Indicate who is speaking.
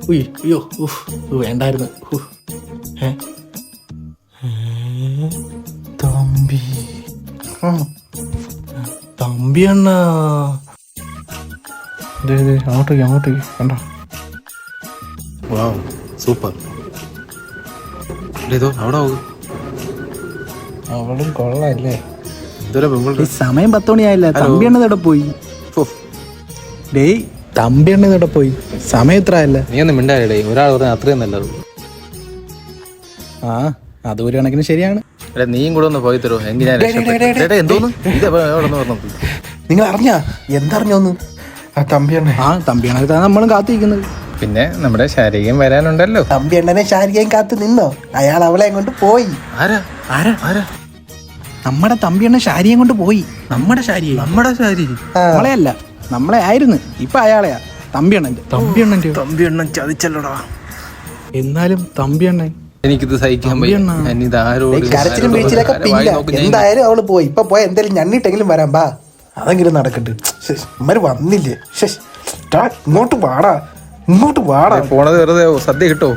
Speaker 1: ഉയ് അയ്യോ വേണ്ടായിരുന്നു. തമ്പി തമ്പി അണ്ണാ, അങ്ങോട്ടേക്ക് കണ്ട.
Speaker 2: സൂപ്പർ. ഇതോ അവിടെ
Speaker 1: അവളും കൊള്ളാല്ലേ.
Speaker 3: സമയം 10 മണിയായില്ല. തമ്പി അണ്ണ ഇവിടെ പോയി. ഡേയ് തമ്പി അണ്ണ ഇവിടെ പോയി. സമയം എത്ര ആയല്ല?
Speaker 2: നീ ഒന്നും മിണ്ടായിടേ. ഒരാൾ പറഞ്ഞാൽ അത്രയും നല്ലത്.
Speaker 3: ആ അത് ഒരു കണക്കിന് ശരിയാണ്.
Speaker 2: നീയും കൂടെ ഒന്ന് പോയി തരുമോ? എന്തോന്ന്
Speaker 1: നിങ്ങൾ അറിഞ്ഞാ? എന്തറിഞ്ഞോന്ന്? ആ തമ്പി അണ്ണ,
Speaker 3: ആ തമ്പി അണ്ണ നമ്മളും കാത്തിരിക്കുന്നത്.
Speaker 2: പിന്നെ നമ്മുടെ ശാരീരികം വരാനുണ്ടല്ലോ.
Speaker 1: തമ്പി അണ്ണനെ ശാരികയും കാത്തു നിന്നോ? അയാൾ അവളെ കൊണ്ട് പോയി.
Speaker 2: ആരാ ആരാ ആരാ?
Speaker 3: നമ്മുടെ തമ്പി അണ്ണ ശാരിയും കൊണ്ട് പോയി. നമ്മുടെ ശാരി നമ്മളെ അല്ല, നമ്മളെ ആയിരുന്നു. ഇപ്പൊ അയാളെയാ തമ്പി അണ്ണൻ
Speaker 1: ചതിച്ചല്ലോടാ.
Speaker 3: എന്നാലും തമ്പി അണ്ണൻ
Speaker 2: എനിക്കിത് സഹിക്കാൻ
Speaker 1: കരച്ചിലും വീഴ്ചയിലൊക്കെ പിന്നെ എന്തായാലും അവള് പോയി. ഇപ്പൊ പോയ എന്തായാലും ഞണ്ണിട്ടെങ്കിലും വരാം. ബാ, അതെങ്കിലും നടക്കട്ടെ. ഇമ്മര് വന്നില്ലേ? ഇങ്ങോട്ട് വാടാ,
Speaker 2: പോണത് വെറുതെ സദ്യ കിട്ടോ?